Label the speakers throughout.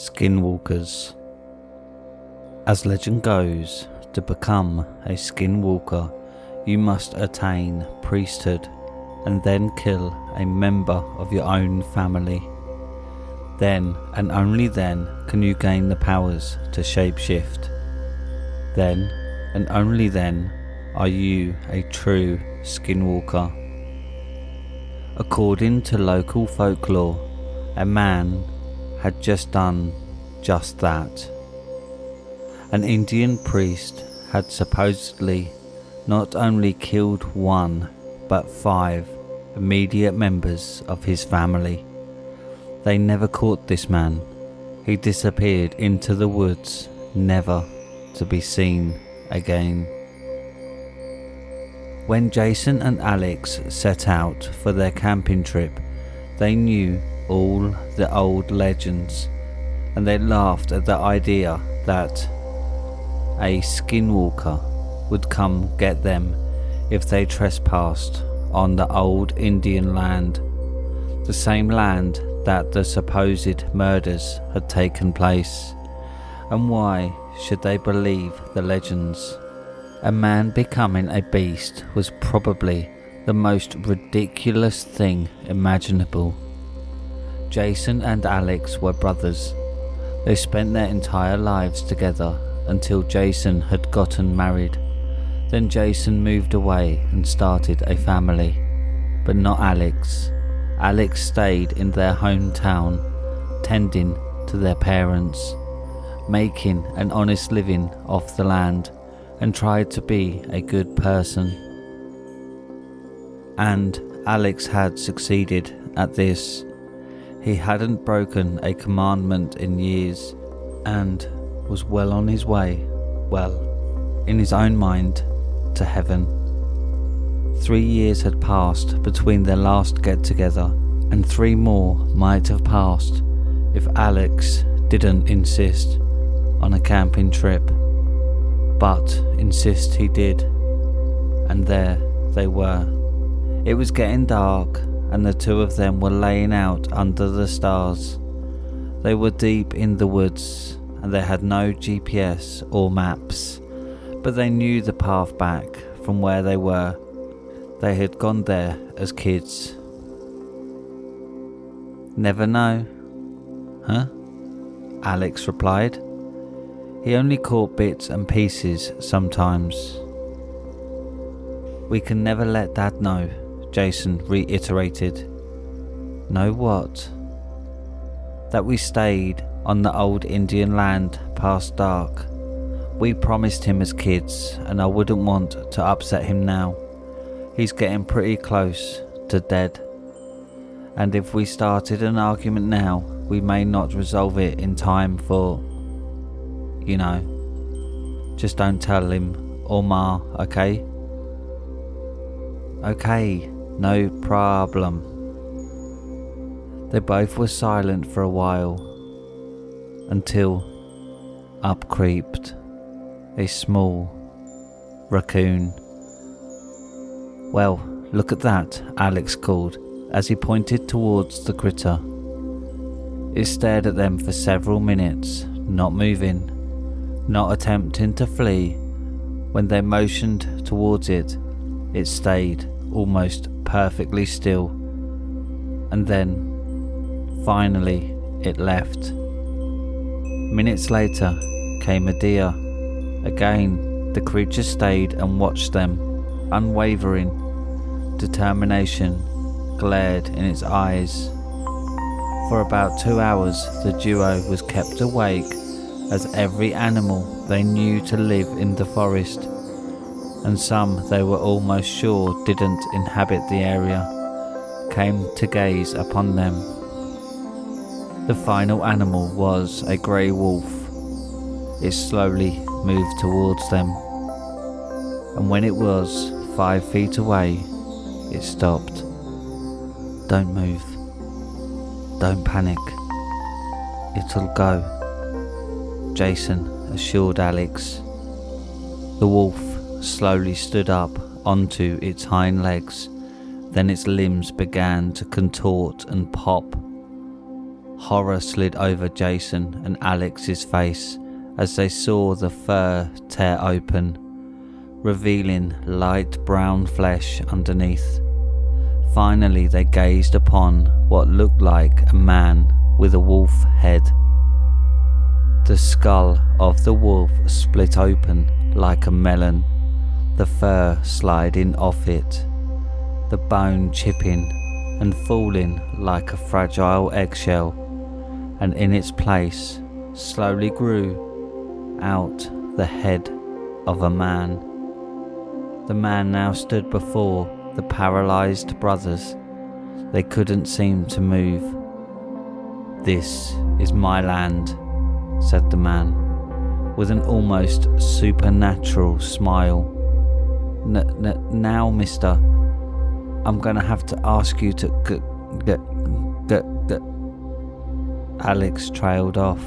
Speaker 1: Skinwalkers. As legend goes, to become a skinwalker, you must attain priesthood and then kill a member of your own family. Then and only then can you gain the powers to shapeshift. Then and only then are you a true skinwalker. According to local folklore, a man had just done just that. An Indian priest had supposedly not only killed one but 5 immediate members of his family. They never caught this man. He disappeared into the woods, never to be seen again. When Jason and Alex set out for their camping trip, they knew all the old legends, and they laughed at the idea that a skinwalker would come get them if they trespassed on the old Indian land, the same land that the supposed murders had taken place. And why should they believe the legends? A man becoming a beast was probably the most ridiculous thing imaginable. Jason and Alex were brothers. They spent their entire lives together until Jason had gotten married. Then Jason moved away and started a family, but not Alex. Alex stayed in their hometown, tending to their parents, making an honest living off the land, and tried to be a good person. And Alex had succeeded at this. He hadn't broken a commandment in years and was well on his way, in his own mind, to heaven. 3 years had passed between their last get-together, and 3 more might have passed if Alex didn't insist on a camping trip. But insist he did, and there they were. It was getting dark, and the 2 of them were laying out under the stars. They were deep in the woods, and they had no GPS or maps, but they knew the path back from where they were. They had gone there as kids. Never know, huh? Alex replied. He only caught bits and pieces sometimes. We can never let Dad know, Jason reiterated. Know what? That we stayed on the old Indian land past dark. We promised him as kids, and I wouldn't want to upset him now. He's getting pretty close to dead. And if we started an argument now, we may not resolve it in time for, you know. Just don't tell him or Ma, okay? Okay, no problem. They both were silent for a while, until up creeped a small raccoon. Well, look at that, Alex called as he pointed towards the critter. It stared at them for several minutes, not moving, not attempting to flee. When they motioned towards it, it stayed almost perfectly still, and then, finally, it left. Minutes later came a deer. Again, the creature stayed and watched them, unwavering. Determination glared in its eyes. For about 2 hours, the duo was kept awake as every animal they knew to live in the forest, and some they were almost sure didn't inhabit the area, came to gaze upon them. The final animal was a grey wolf. It slowly moved towards them, and when it was 5 feet away, it stopped. Don't move. Don't panic. It'll go, Jason assured Alex. The wolf slowly stood up onto its hind legs, then its limbs began to contort and pop. horror slid over Jason and Alex's face as they saw the fur tear open, revealing light brown flesh underneath. Finally, they gazed upon what looked like a man with a wolf head. The skull of the wolf split open like a melon, the fur sliding off it, the bone chipping and falling like a fragile eggshell, and in its place slowly grew out the head of a man. The man now stood before the paralyzed brothers. They couldn't seem to move. "This is my land," said the man, with an almost supernatural smile. Now, mister, I'm gonna have to ask you to Alex trailed off.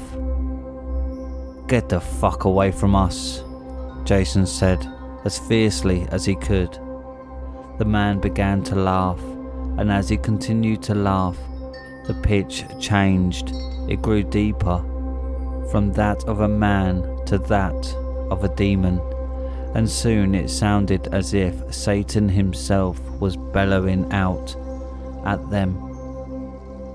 Speaker 1: "Get the fuck away from us," Jason said as fiercely as he could. The man began to laugh, and as he continued to laugh, the pitch changed. It grew deeper, from that of a man to that of a demon, and soon it sounded as if Satan himself was bellowing out at them.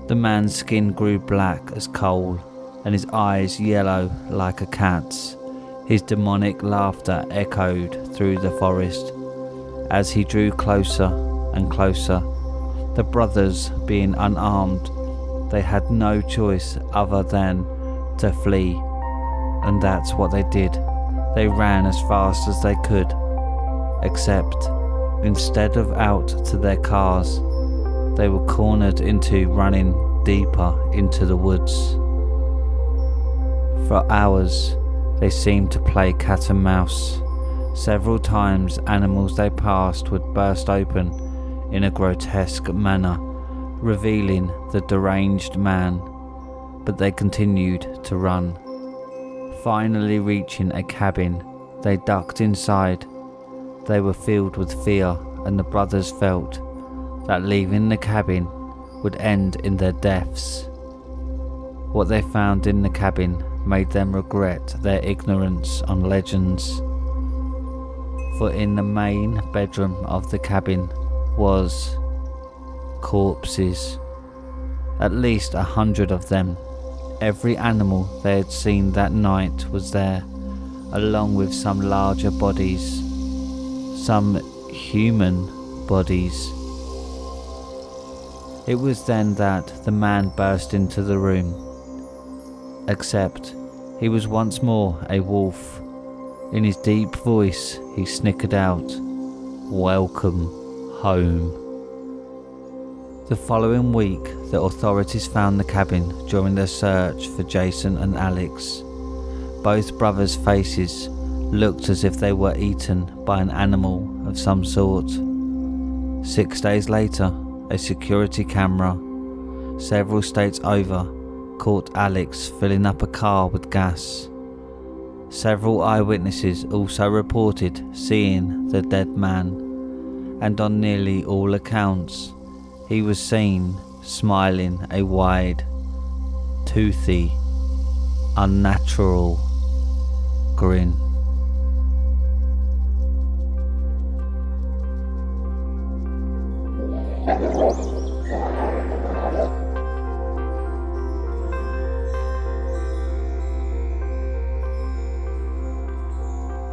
Speaker 1: The man's skin grew black as coal, and his eyes yellow like a cat's. His demonic laughter echoed through the forest. As he drew closer and closer, the brothers being unarmed, they had no choice other than to flee, and that's what they did. They ran as fast as they could, except instead of out to their cars, they were cornered into running deeper into the woods. For hours, they seemed to play cat and mouse. Several times, animals they passed would burst open in a grotesque manner, revealing the deranged man, but they continued to run. Finally reaching a cabin, they ducked inside. They were filled with fear, and the brothers felt that leaving the cabin would end in their deaths. What they found in the cabin made them regret their ignorance on legends. For in the main bedroom of the cabin was corpses, at least 100 of them. Every animal they had seen that night was there, along with some larger bodies, some human bodies. It was then that the man burst into the room, except he was once more a wolf. In his deep voice he snickered out, "Welcome home." The following week, the authorities found the cabin during their search for Jason and Alex. Both brothers' faces looked as if they were eaten by an animal of some sort. 6 days later, a security camera, several states over, caught Alex filling up a car with gas. Several eyewitnesses also reported seeing the dead man, and on nearly all accounts, he was seen smiling a wide, toothy, unnatural grin.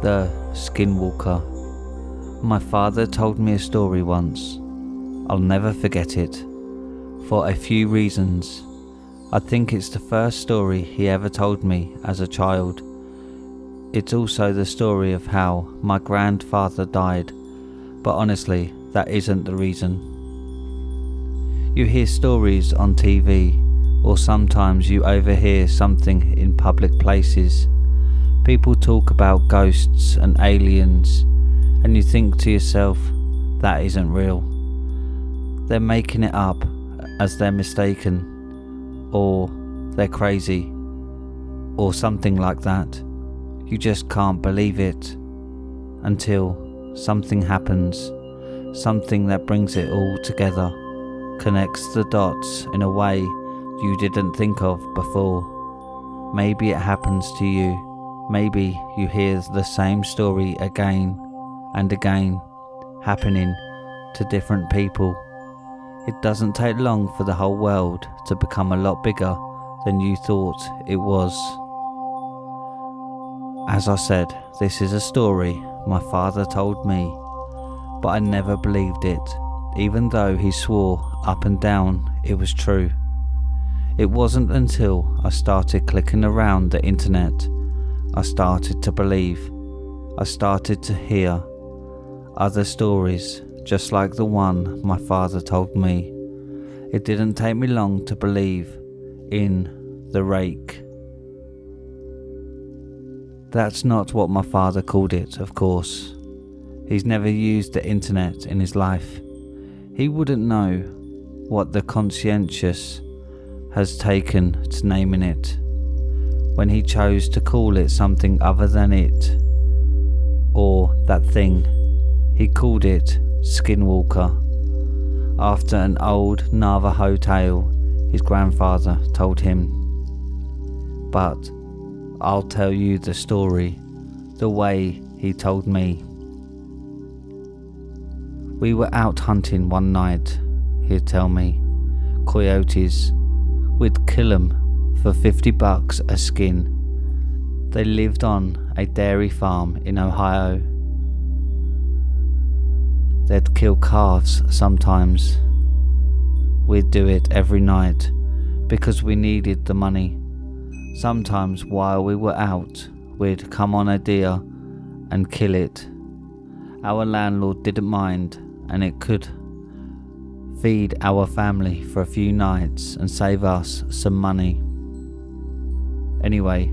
Speaker 1: The Skinwalker. My father told me a story once. I'll never forget it, for a few reasons. I think it's the first story he ever told me as a child. It's also the story of how my grandfather died, but honestly, that isn't the reason. You hear stories on TV, or sometimes you overhear something in public places. People talk about ghosts and aliens, and you think to yourself, that isn't real. They're making it up as they're mistaken, or they're crazy, or something like that. You just can't believe it until something happens, something that brings it all together, connects the dots in a way you didn't think of before. Maybe it happens to you. Maybe you hear the same story again and again, happening to different people. It doesn't take long for the whole world to become a lot bigger than you thought it was. As I said, this is a story my father told me, but I never believed it, even though he swore up and down it was true. It wasn't until I started clicking around the internet I started to believe. I started to hear other stories just like the one my father told me. It didn't take me long to believe in the rake. That's not what my father called it, of course. He's never used the internet in his life. He wouldn't know what the conscientious has taken to naming it, when he chose to call it something other than it, or that thing. He called it skinwalker, after an old Navajo tale his grandfather told him. But I'll tell you the story the way he told me. We were out hunting one night, he'd tell me. Coyotes. We'd kill 'em for $50 a skin. They lived on a dairy farm in Ohio. They'd kill calves sometimes. We'd do it every night because we needed the money. Sometimes while we were out, we'd come on a deer and kill it. Our landlord didn't mind, and it could feed our family for a few nights and save us some money. Anyway,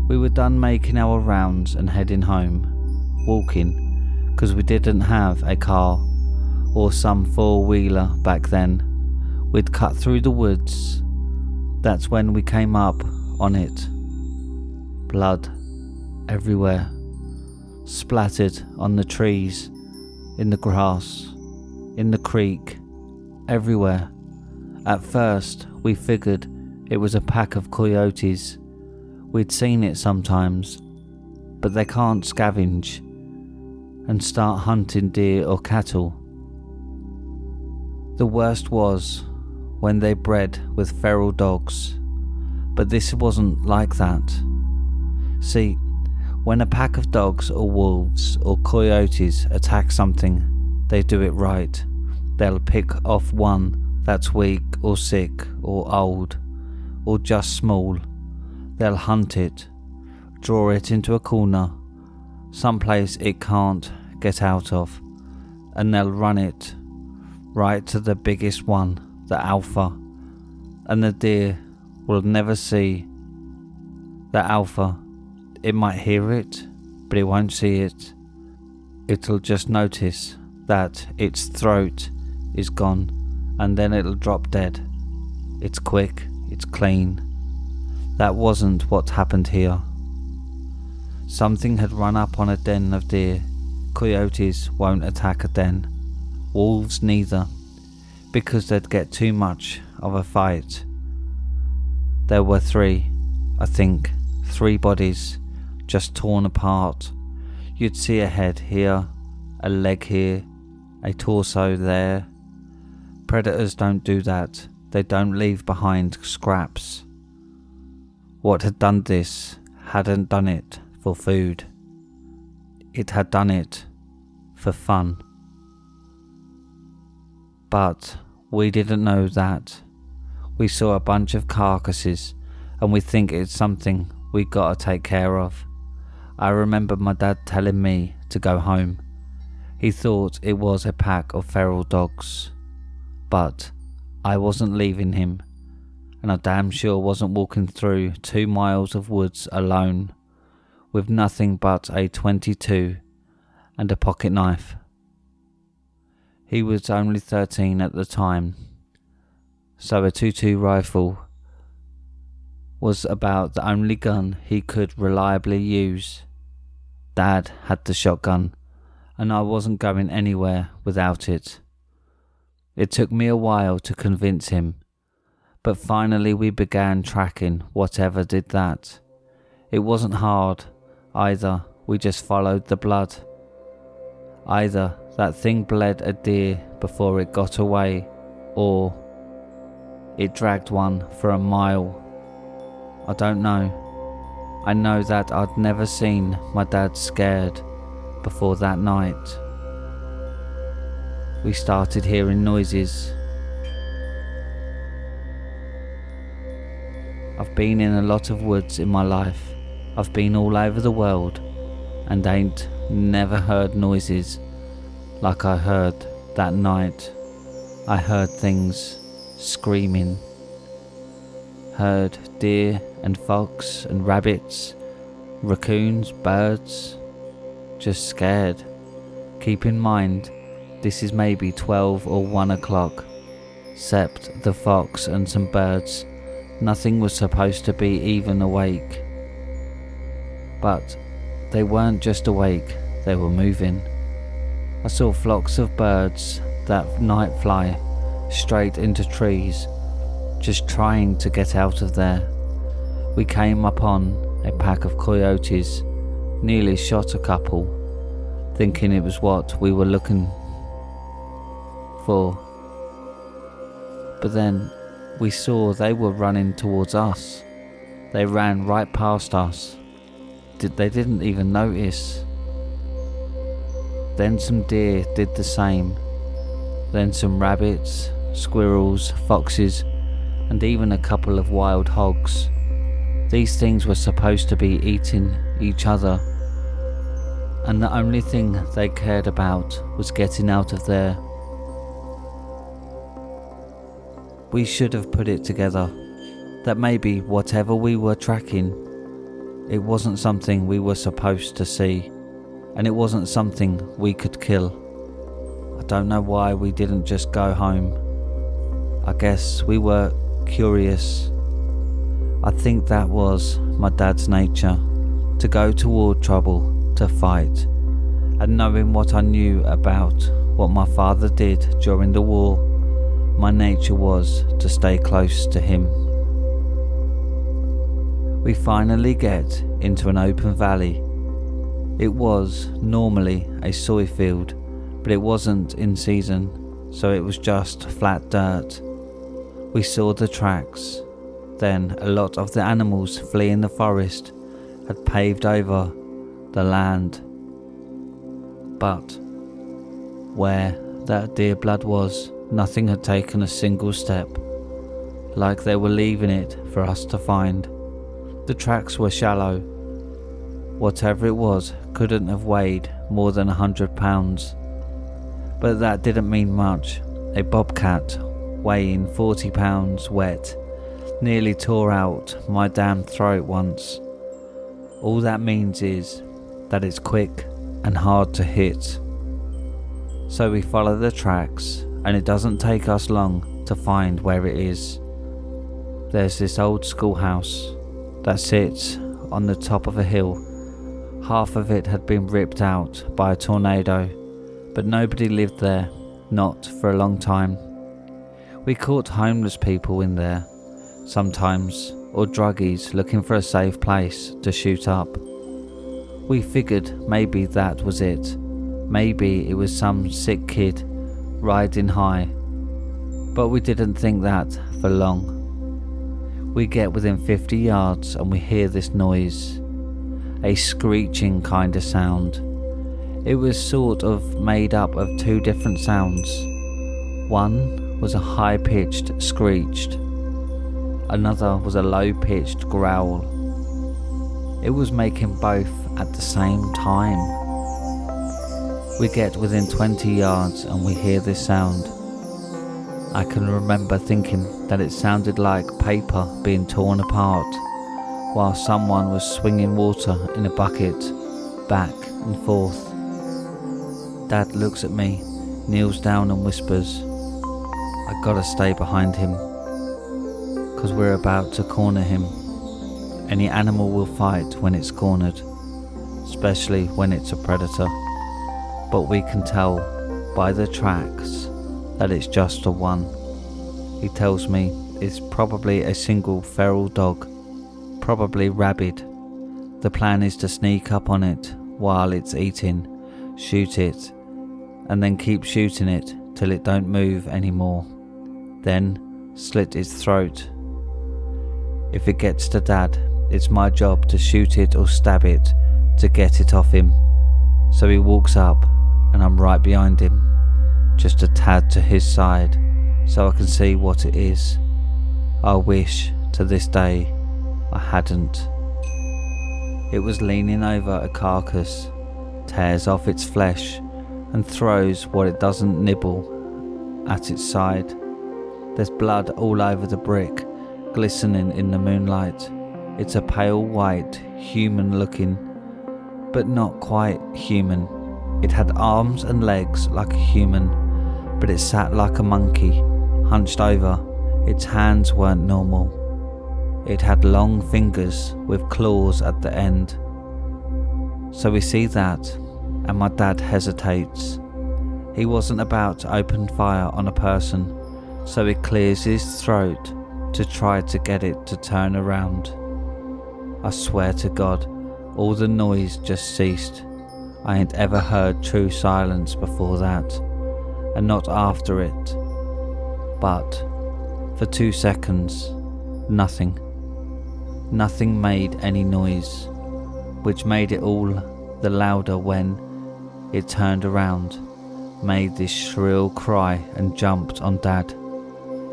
Speaker 1: we were done making our rounds and heading home, walking, because we didn't have a car or some four-wheeler back then. We'd cut through the woods. That's when we came up on it. Blood everywhere, splattered on the trees, in the grass, in the creek, everywhere. At first we figured it was a pack of coyotes. We'd seen it sometimes, but they can't scavenge and start hunting deer or cattle. The worst was when they bred with feral dogs, but this wasn't like that. See, when a pack of dogs or wolves or coyotes attack something, they do it right. They'll pick off one that's weak or sick or old or just small. They'll hunt it, draw it into a corner, someplace it can't get out of, and they'll run it right to the biggest one, the alpha, and the deer will never see the alpha. It might hear it, but it won't see it. It'll just notice that its throat is gone, and then it'll drop dead. It's quick, it's clean. That wasn't what happened here. Something had run up on a den of deer. Coyotes won't attack a den. Wolves neither, because they'd get too much of a fight. There were three bodies, just torn apart. You'd see a head here, a leg here, a torso there. Predators don't do that. They don't leave behind scraps. What had done this hadn't done it for food. It had done it for fun. But we didn't know that. We saw a bunch of carcasses and we think it's something we gotta take care of. I remember my dad telling me to go home. He thought it was a pack of feral dogs. But I wasn't leaving him, and I damn sure wasn't walking through 2 miles of woods alone, with nothing but a .22 and a pocket knife. He was only 13 at the time, so a .22 rifle was about the only gun he could reliably use. Dad had the shotgun, and I wasn't going anywhere without it. It took me a while to convince him, But finally we began tracking whatever did that. It wasn't hard either, we just followed the blood. Either that thing bled a deer before it got away, or it dragged one for a mile. I don't know. I know that I'd never seen my dad scared before that night. We started hearing noises. I've been in a lot of woods in my life. I've been all over the world and ain't never heard noises like I heard that night. I heard things screaming. Heard deer and fox and rabbits, raccoons, birds. Just scared. Keep in mind, this is maybe 12 or 1 o'clock. Except the fox and some birds. Nothing was supposed to be even awake. But they weren't just awake, they were moving. I saw flocks of birds that night fly straight into trees, just trying to get out of there. We came upon a pack of coyotes, nearly shot a couple, thinking it was what we were looking for. But then we saw they were running towards us. They ran right past us. They didn't even notice. Then some deer did the same. Then some rabbits, squirrels, foxes, and even a couple of wild hogs. These things were supposed to be eating each other, and the only thing they cared about was getting out of there. We should have put it together that maybe whatever we were tracking, it wasn't something we were supposed to see, and it wasn't something we could kill. I don't know why we didn't just go home. I guess we were curious. I think that was my dad's nature, to go toward trouble, to fight. And knowing what I knew about what my father did during the war, my nature was to stay close to him. We finally get into an open valley. It was normally a soy field, but it wasn't in season, so it was just flat dirt. We saw the tracks. Then a lot of the animals fleeing the forest had paved over the land. But where that deer blood was, nothing had taken a single step, like they were leaving it for us to find. The tracks were shallow. Whatever it was couldn't have weighed more than 100 pounds. But that didn't mean much. A bobcat weighing 40 pounds wet nearly tore out my damn throat once. All that means is that it's quick and hard to hit. So we follow the tracks, and it doesn't take us long to find where it is. There's this old schoolhouse that sits on the top of a hill. Half of it had been ripped out by a tornado, but nobody lived there, not for a long time. We caught homeless people in there sometimes, or druggies looking for a safe place to shoot up. We figured maybe that was it. Maybe it was some sick kid riding high. But we didn't think that for long. We get within 50 yards and we hear this noise. A screeching kind of sound. It was sort of made up of two different sounds. One was a high-pitched screech. Another was a low-pitched growl. It was making both at the same time. We get within 20 yards and we hear this sound. I can remember thinking that it sounded like paper being torn apart, while someone was swinging water in a bucket, back and forth. Dad looks at me, kneels down and whispers, "I gotta stay behind him, 'cause we're about to corner him. Any animal will fight when it's cornered, especially when it's a predator. But we can tell by the tracks that it's just a one." He tells me is probably a single feral dog, probably rabid. The plan is to sneak up on it while it's eating, shoot it, and then keep shooting it till it don't move anymore. Then slit its throat. If it gets to Dad, it's my job to shoot it or stab it to get it off him. So he walks up and I'm right behind him, just a tad to his side, so I can see what it is. I wish to this day I hadn't. It was leaning over a carcass, tears off its flesh and throws what it doesn't nibble at its side. There's blood all over the brick, glistening in the moonlight. It's a pale white, human looking, but not quite human. It had arms and legs like a human, but it sat like a monkey, hunched over. Its hands weren't normal. It had long fingers with claws at the end. So we see that, and my dad hesitates. He wasn't about to open fire on a person, so he clears his throat to try to get it to turn around. I swear to God, all the noise just ceased. I ain't ever heard true silence before that, and not after it. But for 2 seconds, nothing. Nothing made any noise, which made it all the louder when it turned around, made this shrill cry and jumped on Dad.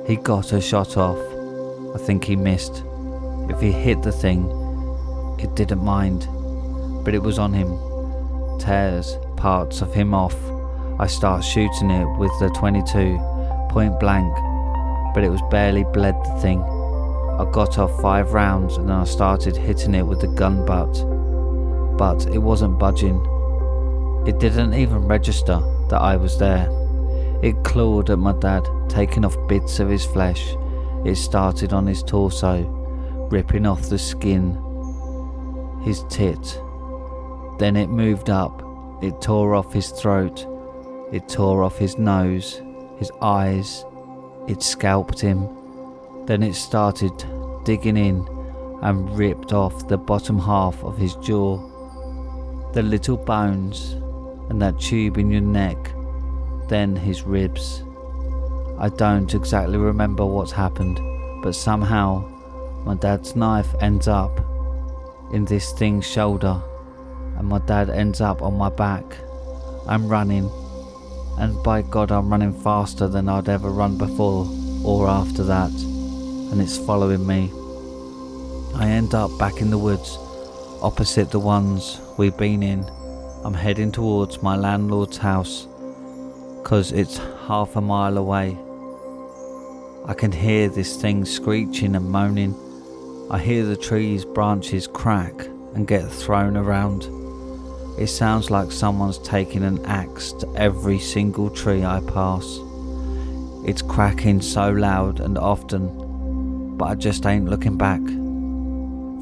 Speaker 1: He got a shot off. I think he missed. If he hit the thing, it didn't mind, but it was on him. Tears parts of him off. I start shooting it with the 22, point blank, but it was barely bled the thing. I got off 5 rounds and then I started hitting it with the gun butt, but it wasn't budging. It didn't even register that I was there. It clawed at my dad, taking off bits of his flesh. It started on his torso, ripping off the skin, his tit. Then it moved up. It tore off his throat. It tore off his nose, his eyes. It scalped him. Then it started digging in and ripped off the bottom half of his jaw, the little bones and that tube in your neck, then his ribs. I don't exactly remember what's happened, but somehow my dad's knife ends up in this thing's shoulder and my dad ends up on my back. I'm running, and by God I'm running faster than I'd ever run before or after that, and it's following me. I end up back in the woods, opposite the ones we've been in. I'm heading towards my landlord's house, 'cause it's half a mile away. I can hear this thing screeching and moaning. I hear the trees' branches crack and get thrown around. It sounds like someone's taking an axe to every single tree I pass. It's cracking so loud and often, but I just ain't looking back.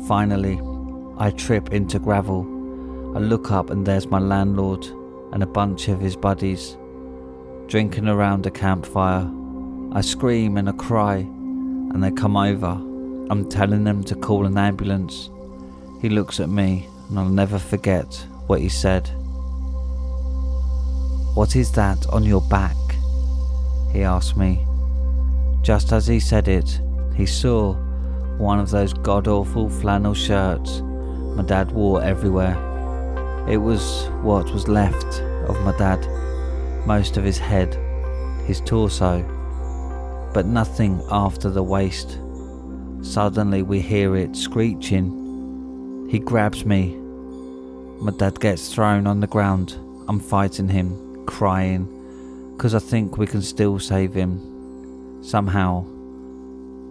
Speaker 1: Finally, I trip into gravel. I look up and there's my landlord and a bunch of his buddies, drinking around a campfire. I scream and I cry, and they come over. I'm telling them to call an ambulance. He looks at me, and I'll never forget what he said. "What is that on your back?" he asked me. Just as he said it, he saw one of those god-awful flannel shirts my dad wore everywhere. It was what was left of my dad, most of his head, his torso, but nothing after the waist. Suddenly we hear it screeching. He grabs me. My dad gets thrown on the ground. I'm fighting him, crying, 'cause I think we can still save him. Somehow,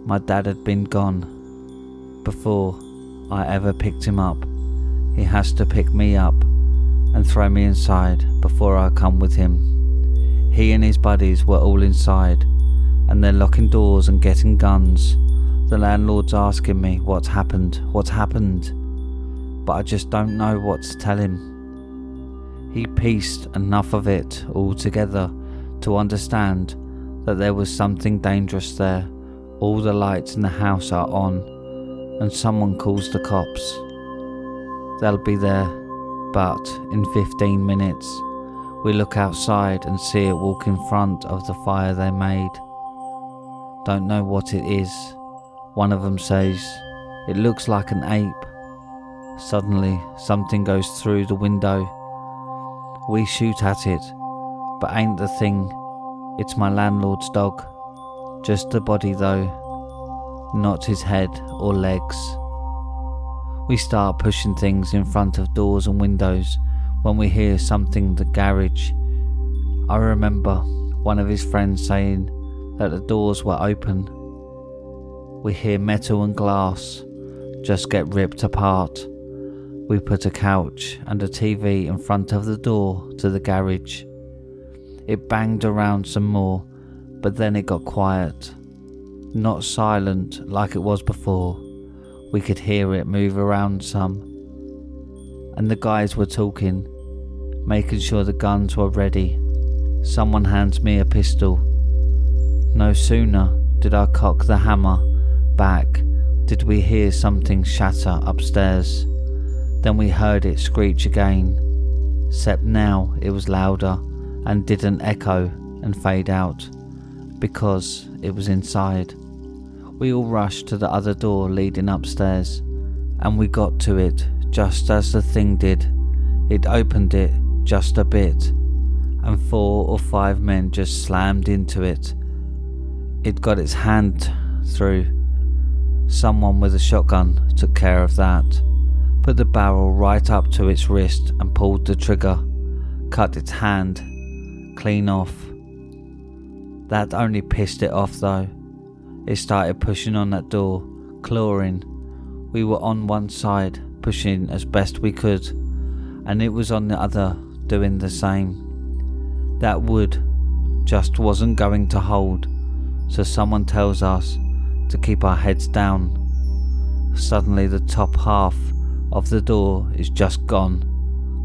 Speaker 1: my dad had been gone before I ever picked him up. He has to pick me up and throw me inside before I come with him. He and his buddies were all inside, and they're locking doors and getting guns. The landlord's asking me what's happened, but I just don't know what to tell him. He pieced enough of it all together to understand that there was something dangerous there, All the lights in the house are on, and someone calls the cops. They'll be there, but in 15 minutes, we look outside and see it walk in front of the fire they made. Don't know what it is. One of them says, "It looks like an ape." Suddenly, something goes through the window. We shoot at it, but ain't the thing. It's my landlord's dog. Just the body though, not his head or legs. We start pushing things in front of doors and windows when we hear something in the garage. I remember one of his friends saying that the doors were open. We hear metal and glass just get ripped apart. We put a couch and a TV in front of the door to the garage. It banged around some more, but then it got quiet. Not silent like it was before. We could hear it move around some. And the guys were talking, making sure the guns were ready. Someone hands me a pistol. No sooner did I cock the hammer back did we hear something shatter upstairs. Then we heard it screech again, except now it was louder and didn't echo and fade out, because it was inside. We all rushed to the other door leading upstairs, and we got to it just as the thing did. It opened it just a bit, and 4 or 5 men just slammed into it. It got its hand through. Someone with a shotgun took care of that, put the barrel right up to its wrist and pulled the trigger, cut its hand clean off. That only pissed it off though. It started pushing on that door, clawing. We were on one side, pushing as best we could, and it was on the other, doing the same. That wood just wasn't going to hold, so someone tells us to keep our heads down. Suddenly the top half of the door is just gone.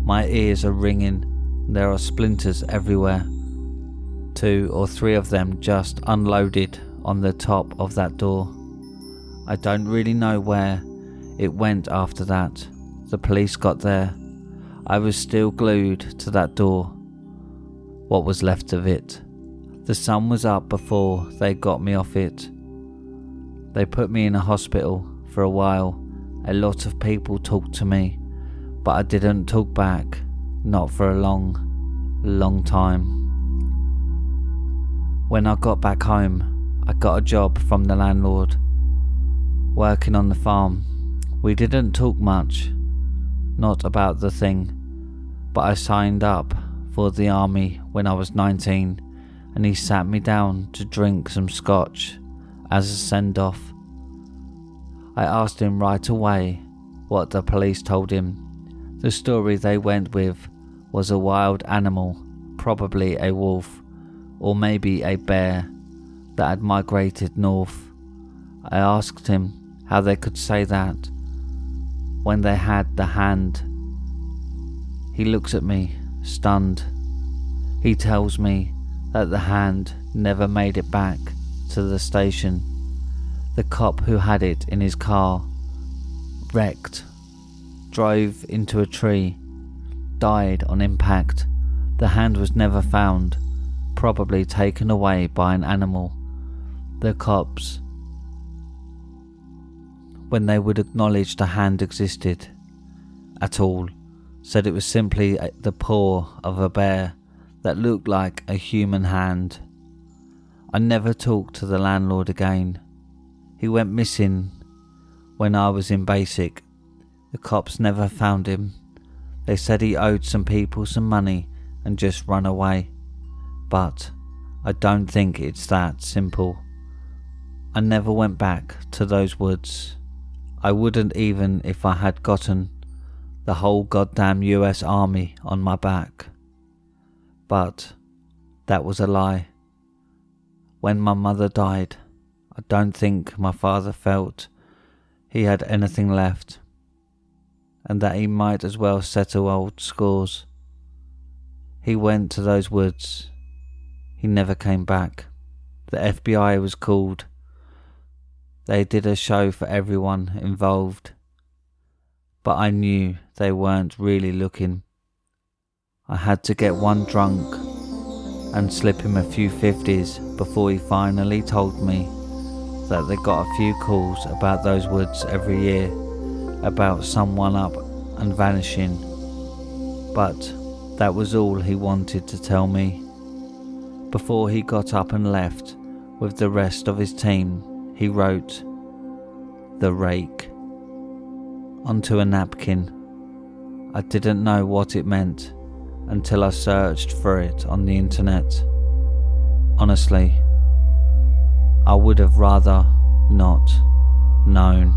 Speaker 1: My ears are ringing. There are splinters everywhere. 2 or 3 of them just unloaded on the top of that door. I don't really know where it went after that. The police got there. I was still glued to that door. What was left of it. The sun was up before they got me off it. They put me in a hospital for a while. A lot of people talked to me, but I didn't talk back. Not for a long time. When I got back home, I got a job from the landlord, working on the farm. We didn't talk much, not about the thing, but I signed up for the army when I was 19, and he sat me down to drink some scotch as a send-off. I asked him right away what the police told him. The story they went with was a wild animal, probably a wolf, or maybe a bear that had migrated north. I asked him how they could say that when they had the hand. He looks at me, stunned. He tells me that the hand never made it back to the station. The cop who had it in his car wrecked, drove into a tree, died on impact. The hand was never found, probably taken away by an animal. The cops, when they would acknowledge the hand existed at all, said it was simply the paw of a bear that looked like a human hand. I never talked to the landlord again. He went missing when I was in basic. The cops never found him. They said he owed some people some money and just run away. But I don't think it's that simple. I never went back to those woods. I wouldn't even if I had gotten the whole goddamn US Army on my back. But that was a lie. When my mother died, I don't think my father felt he had anything left, and that he might as well settle old scores. He went to those woods. He never came back. The FBI was called. They did a show for everyone involved, but I knew they weren't really looking. I had to get one drunk and slip him a few 50s before he finally told me that they got a few calls about those woods every year, about someone up and vanishing, but that was all he wanted to tell me. Before he got up and left with the rest of his team, he wrote "The Rake" onto a napkin. I didn't know what it meant until I searched for it on the internet. Honestly, I would have rather not known.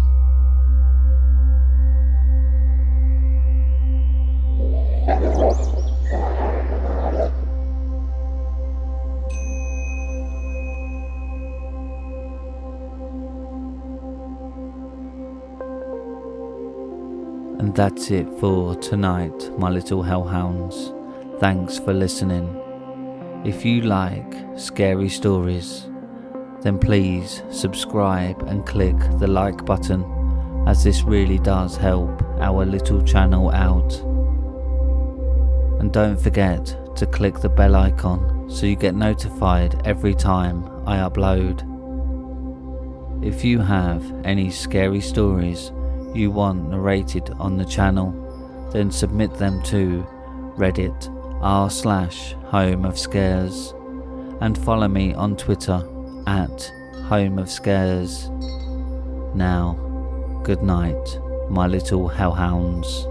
Speaker 1: And that's it for tonight, my little hellhounds. Thanks for listening. If you like scary stories, then please subscribe and click the like button, as this really does help our little channel out. And don't forget to click the bell icon so you get notified every time I upload. If you have any scary stories you want narrated on the channel, then submit them to Reddit r/homeofscares and follow me on Twitter at homeofscares. Now, good night, my little hellhounds.